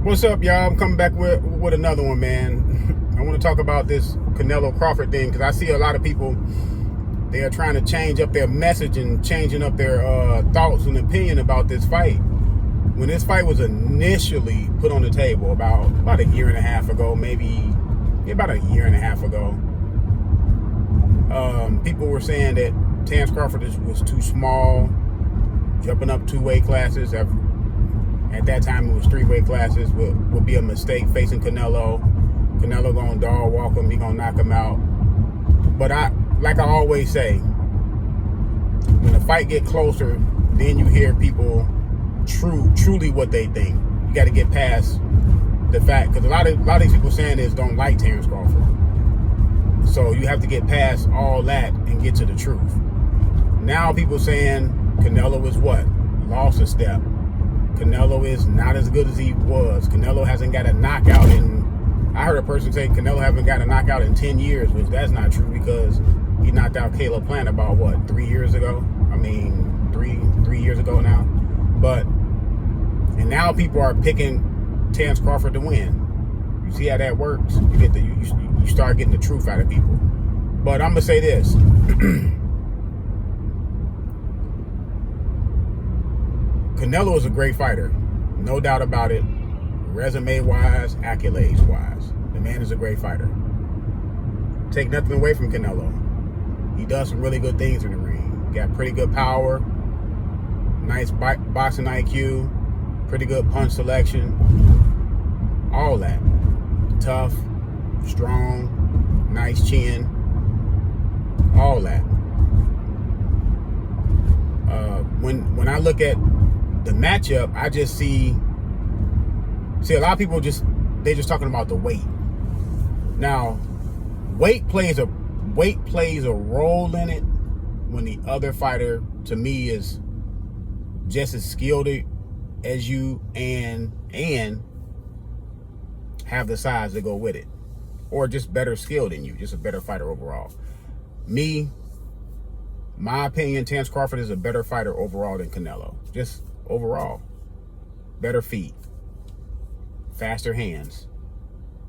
What's up, y'all? I'm coming back with another one, man. I want to talk about this Canelo Crawford thing because I see a lot of people, they are trying to change up their message and changing up their thoughts and opinion about this fight. When this fight was initially put on the table about a year and a half ago, maybe about a year and a half ago, people were saying that Terence Crawford was too small, jumping up 2 weight classes. At that time, it was 3 weight classes. Would be a mistake facing Canelo. Canelo gonna dog walk him. He gonna knock him out. But like I always say, when the fight get closer, then you hear people truly what they think. You got to get past the fact, because a lot of these people saying this don't like Terence Crawford. So you have to get past all that and get to the truth. Now people saying Canelo is what? Lost a step. Canelo is not as good as he was. Canelo hasn't got a knockout I heard a person say Canelo haven't got a knockout in 10 years, which that's not true because he knocked out Caleb Plant about what, 3 years ago? I mean, three years ago now. And now people are picking Terence Crawford to win. You see how that works? You start getting the truth out of people. But I'm gonna say this. Canelo is a great fighter, no doubt about it. Resume-wise, accolades-wise, the man is a great fighter. Take nothing away from Canelo. He does some really good things in the ring. Got pretty good power, nice boxing IQ, pretty good punch selection, all that. Tough, strong, nice chin, all that. When I look at the matchup, I just see a lot of people just talking about the weight. Now, weight plays a role in it when the other fighter, to me, is just as skilled as you and have the size to go with it, or just better skilled than you, just a better fighter overall. My opinion, Terence Crawford is a better fighter overall than Canelo. Just overall. Better feet. Faster hands.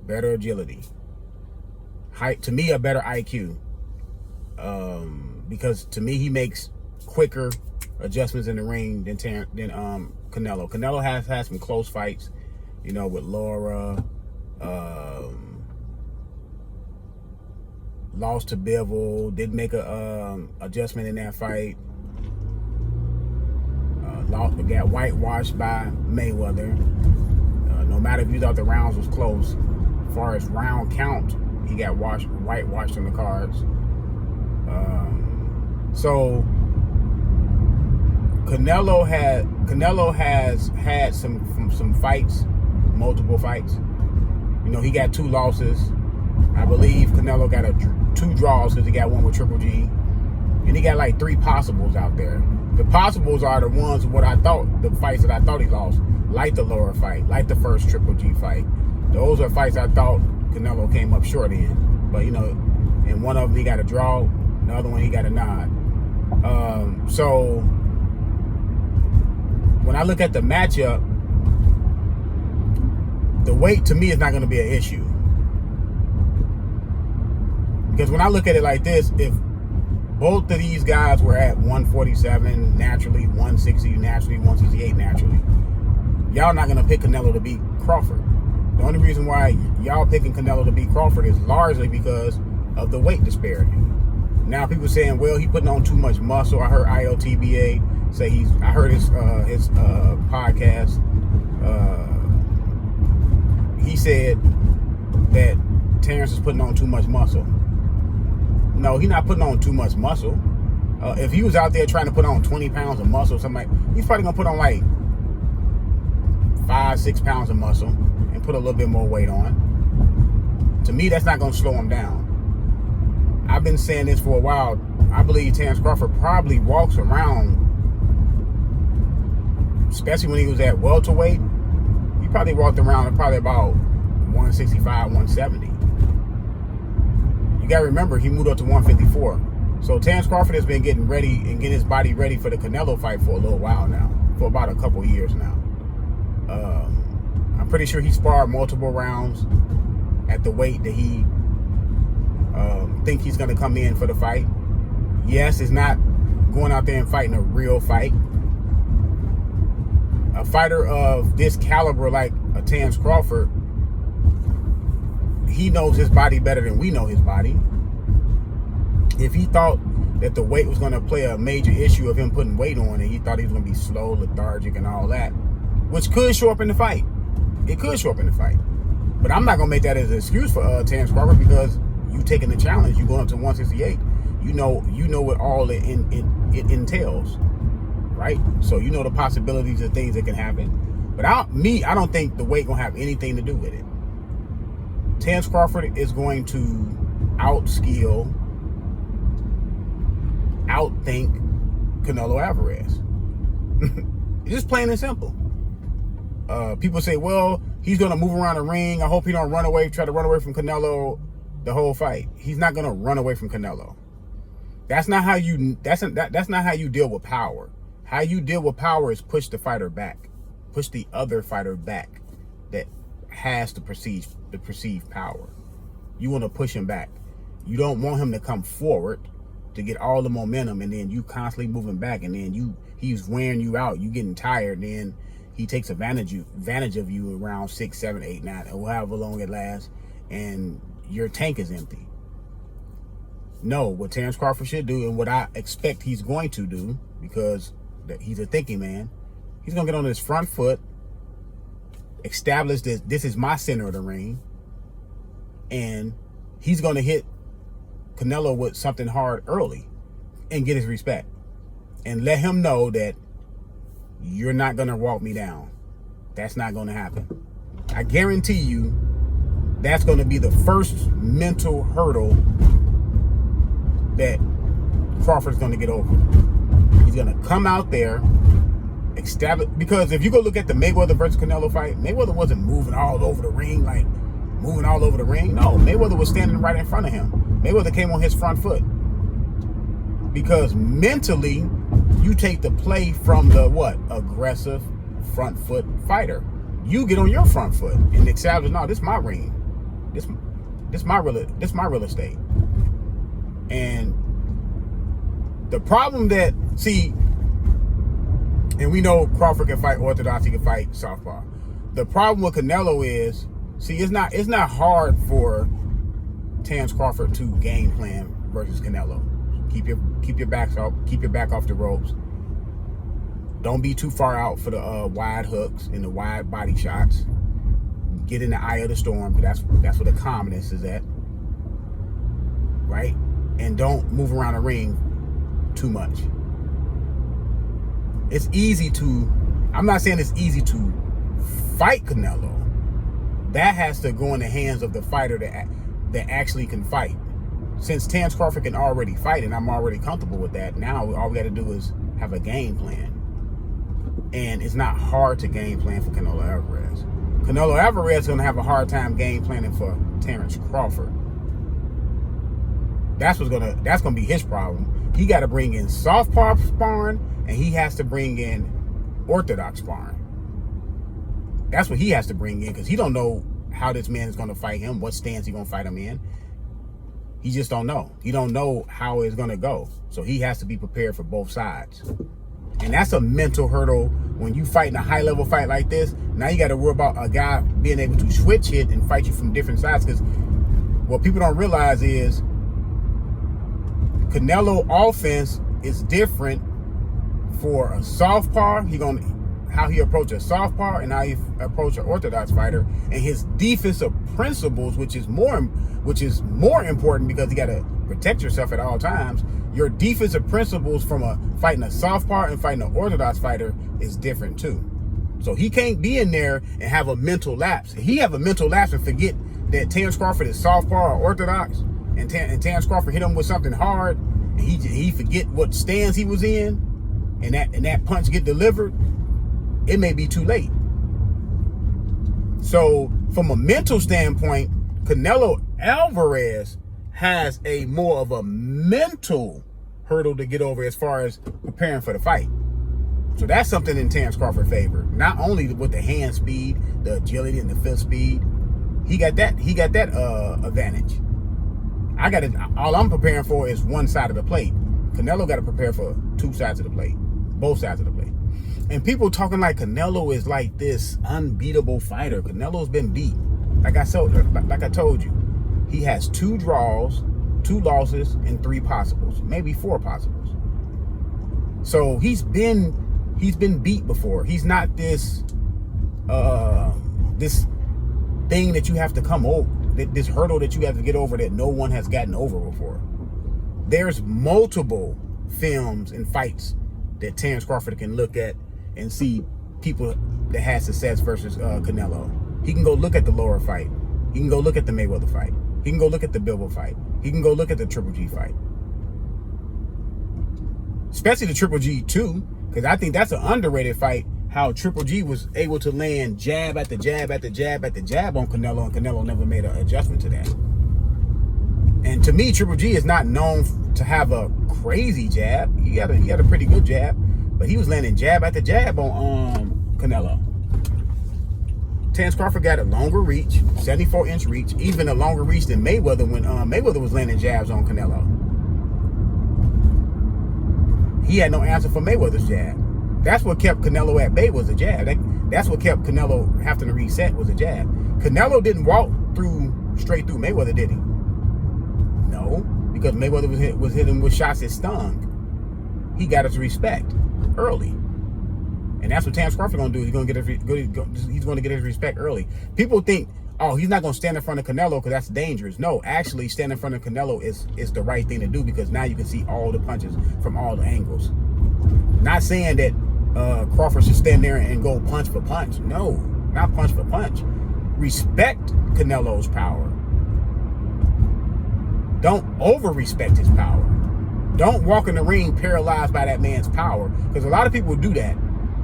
Better agility. Height, to me, a better IQ. Because to me, he makes quicker adjustments in the ring than Canelo. Canelo has had some close fights, with Laura. Lost to Bivol, didn't make a adjustment in that fight. Got whitewashed by Mayweather. No matter if you thought the rounds was close, as far as round count, he got whitewashed on the cards. So Canelo has had some fights, multiple fights. He got 2 losses. I believe Canelo got 2 draws because he got one with Triple G. And he got like 3 possibles out there. The possibles are the ones the fights that I thought he lost. Like the Laura fight, like the first Triple G fight. Those are fights I thought Canelo came up short in. But, in one of them he got a draw, the other one he got a nod. So, when I look at the matchup, the weight to me is not going to be an issue. Because when I look at it like this, if both of these guys were at 147 naturally, 160 naturally, 168 naturally, y'all not going to pick Canelo to beat Crawford. The only reason why y'all picking Canelo to beat Crawford is largely because of the weight disparity. Now people saying, well, he putting on too much muscle. I heard ILTBA say I heard his podcast. He said that Terence is putting on too much muscle. No, he's not putting on too much muscle. If he was out there trying to put on 20 pounds of muscle, he's probably gonna put on like 5-6 pounds of muscle and put a little bit more weight on. To me, that's not gonna slow him down. I've been saying this for a while. I believe Terence Crawford probably walks around, especially when he was at welterweight, he probably walked around at probably about 165, 170. You got to remember, he moved up to 154. So Terence Crawford has been getting ready and getting his body ready for the Canelo fight for a little while now, for about a couple years now. I'm pretty sure he sparred multiple rounds at the weight that he think he's going to come in for the fight. Yes, it's not going out there and fighting a real fight. A fighter of this caliber like a Terence Crawford, he knows his body better than we know his body. If he thought that the weight was going to play a major issue of him putting weight on, and he thought he was going to be slow, lethargic, and all that, which could show up in the fight. It could show up in the fight. But I'm not going to make that as an excuse for Terence Crawford, because you taking the challenge, you going up to 168. You know what all it entails, right? So you know the possibilities of things that can happen. But I don't think the weight going to have anything to do with it. Terence Crawford is going to outskill, outthink Canelo Alvarez. Just plain and simple. People say, well, he's going to move around the ring. I hope he don't try to run away from Canelo the whole fight. He's not going to run away from Canelo. That's not how you deal with power. How you deal with power is push the fighter back. Push the other fighter back that has the perceived power. You want to push him back. You don't want him to come forward to get all the momentum, and then you constantly moving back, and then he's wearing you out. You getting tired, and then he takes advantage of you around 6, 7, 8, 9, or however long it lasts, and your tank is empty. No, what Terence Crawford should do, and what I expect he's going to do, because he's a thinking man, he's going to get on his front foot, establish this is my center of the ring, and he's going to hit Canelo with something hard early and get his respect, and let him know that you're not going to walk me down. That's not going to happen. I guarantee you that's going to be the first mental hurdle that Crawford's going to get over. He's going to come out there, establish, because if you go look at the Mayweather versus Canelo fight, Mayweather wasn't moving all over the ring. No, Mayweather was standing right in front of him. Mayweather came on his front foot, because mentally you take the play from the aggressive front foot fighter. You get on your front foot and establish, no, this is my ring. This my real estate. And the problem that, and we know Crawford can fight orthodox, he can fight southpaw. The problem with Canelo is, it's not hard for Terence Crawford to game plan versus Canelo. Keep your back off the ropes. Don't be too far out for the wide hooks and the wide body shots. Get in the eye of the storm, because that's where the calmness is at, right? And don't move around the ring too much. It's easy to, I'm not saying it's easy to fight Canelo. That has to go in the hands of the fighter that actually can fight. Since Terence Crawford can already fight, and I'm already comfortable with that, now all we got to do is have a game plan. And it's not hard to game plan for Canelo Alvarez. Canelo Alvarez is going to have a hard time game planning for Terence Crawford. That's going to be his problem. He got to bring in southpaw sparring, and he has to bring in orthodox sparring. That's what he has to bring in, because he don't know how this man is going to fight him, what stance he's going to fight him in. He just don't know. He don't know how it's going to go. So he has to be prepared for both sides. And that's a mental hurdle when you fight in a high-level fight like this. Now you got to worry about a guy being able to switch hit and fight you from different sides. Because what people don't realize is Canelo offense is different for a southpaw. How he approach a southpaw and how he approach an orthodox fighter, and his defensive principles, which is more important, because you got to protect yourself at all times. Your defensive principles from fighting a southpaw and fighting an orthodox fighter is different too. So he can't be in there and have a mental lapse. He have a mental lapse and forget that Terence Crawford is southpaw or orthodox, and Terence Crawford hit him with something hard, and he forget what stance he was in, and that punch get delivered. It may be too late. So from a mental standpoint, Canelo Alvarez has a more of a mental hurdle to get over as far as preparing for the fight. So that's something in Terence Crawford's favor. Not only with the hand speed, the agility, and the fist speed, he got that advantage. I got it. All I'm preparing for is one side of the plate. Canelo got to prepare for two sides of the plate, both sides of the plate. And people talking like Canelo is like this unbeatable fighter. Canelo's been beat. Like I told you, he has 2 draws, 2 losses, and 3 possibles, maybe 4 possibles. So he's been beat before. He's not this this thing that you have to come over, this hurdle that you have to get over that no one has gotten over before. There's multiple films and fights that Terence Crawford can look at and see people that had success versus Canelo. He can go look at the Laura fight. He can go look at the Mayweather fight. He can go look at the Bivol fight. He can go look at the Triple G fight. Especially the Triple G 2, because I think that's an underrated fight, how Triple G was able to land jab after jab after jab after jab on Canelo, and Canelo never made an adjustment to that. And to me, Triple G is not known to have a crazy jab. He had a pretty good jab, but he was landing jab after jab on Canelo. Terence Crawford got a longer reach, 74-inch reach, even a longer reach than Mayweather when Mayweather was landing jabs on Canelo. He had no answer for Mayweather's jab. That's what kept Canelo at bay, was a jab. That's what kept Canelo having to reset, was a jab. Canelo didn't walk straight through Mayweather, did he? No, because Mayweather was hitting with shots that stung. He got his respect early. And that's what Terence Crawford going to do. He's going to get his respect early. People think, oh, he's not going to stand in front of Canelo because that's dangerous. No, actually, stand in front of Canelo is the right thing to do, because now you can see all the punches from all the angles. Not saying that Crawford should stand there and go punch for punch. No, not punch for punch. Respect Canelo's power. Don't over-respect his power. Don't walk in the ring paralyzed by that man's power, because a lot of people do that.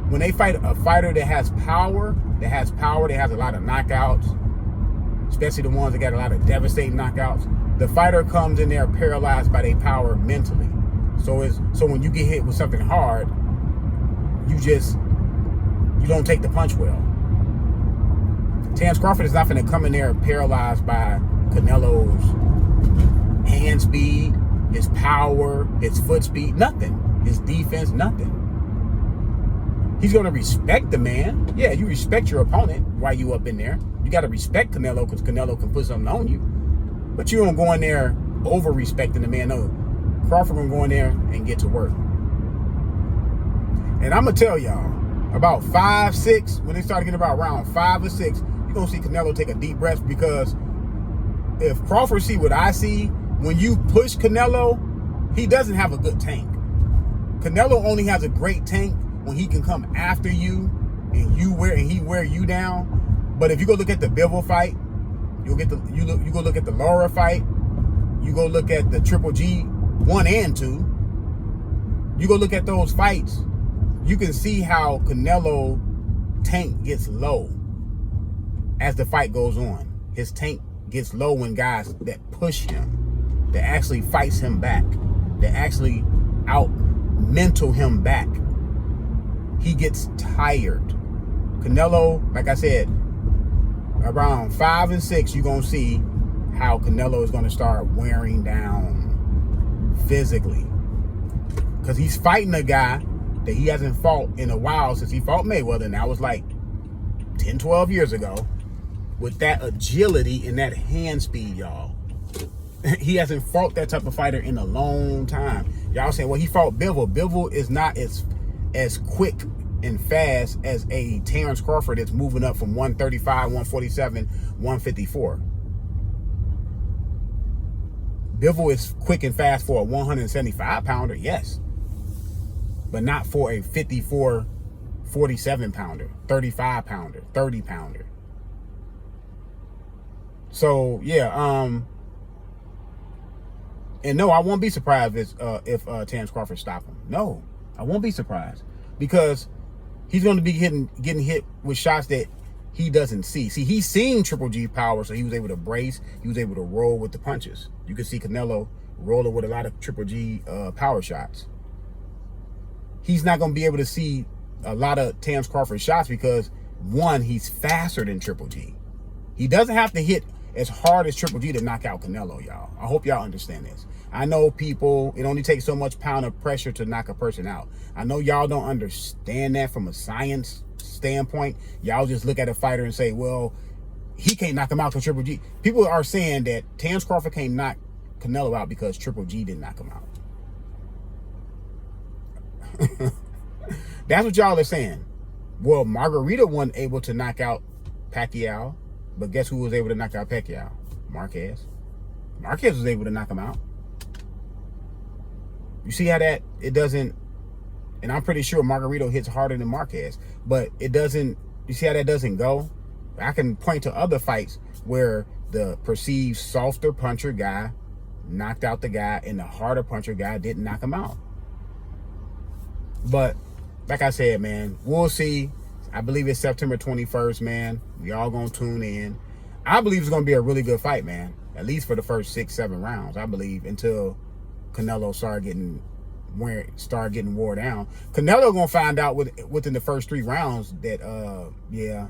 When they fight a fighter that has power, that has a lot of knockouts, especially the ones that got a lot of devastating knockouts, the fighter comes in there paralyzed by their power mentally. So when you get hit with something hard, you don't take the punch well. Terence Crawford is not going to come in there paralyzed by Canelo's hand speed, his power, his foot speed, nothing. His defense, nothing. He's going to respect the man. Yeah, you respect your opponent while you up in there. You got to respect Canelo, because Canelo can put something on you. But you don't go in there over-respecting the man. No, Crawford going to go in there and get to work. And I'm going to tell y'all, about 5, 6, when they start getting about round 5 or 6, you're going to see Canelo take a deep breath, because if Crawford see what I see, when you push Canelo, he doesn't have a good tank. Canelo only has a great tank when he can come after you and he wear you down. But if you go look at the Bivol fight, you go look at the Laura fight, you go look at the Triple G 1 and 2, you go look at those fights, you can see how Canelo tank gets low as the fight goes on. His tank gets low when guys that push him, that actually fights him back, that actually out-mental him back, he gets tired. Canelo, like I said, around 5 and 6, you're going to see how Canelo is going to start wearing down physically. Because he's fighting a guy that he hasn't fought in a while, since he fought Mayweather, and that was like 10, 12 years ago, with that agility and that hand speed, y'all. He hasn't fought that type of fighter in a long time. Y'all saying, well, he fought Bivol. Bivol is not as quick and fast as a Terence Crawford that's moving up from 135, 147, 154. Bivol is quick and fast for a 175 pounder, yes, but not for a 54, 47 pounder, 35 pounder, 30 pounder. So yeah, and no, I won't be surprised if Terence Crawford stop him. No, I won't be surprised, because he's going to be getting hit with shots that he doesn't see. See, he's seeing Triple G power, so he was able to brace. He was able to roll with the punches. You can see Canelo rolling with a lot of Triple G power shots. He's not going to be able to see a lot of Terence Crawford shots because, one, he's faster than Triple G. He doesn't have to hit as hard as Triple G to knock out Canelo, y'all. I hope y'all understand this. I know people, it only takes so much pound of pressure to knock a person out. I know y'all don't understand that from a science standpoint. Y'all just look at a fighter and say, well, he can't knock him out because Triple G. People are saying that Terence Crawford can't knock Canelo out because Triple G didn't knock him out. That's what y'all are saying. Well, Margarito wasn't able to knock out Pacquiao, but guess who was able to knock out Pacquiao? Marquez. Marquez was able to knock him out. You see how that, it doesn't, and I'm pretty sure Margarito hits harder than Marquez, but it doesn't, you see how that doesn't go? I can point to other fights where the perceived softer puncher guy knocked out the guy and the harder puncher guy didn't knock him out. But like I said, man, we'll see. I believe it's September 21st, man. We all gonna tune in. I believe it's gonna be a really good fight, man. At least for the first 6-7 rounds, I believe, until Canelo start getting wore down. Canelo gonna find out within the first 3 rounds that yeah,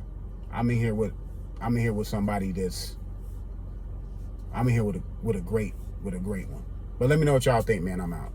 I'm in here with somebody that's, I'm in here with a great one. But let me know what y'all think, man. I'm out.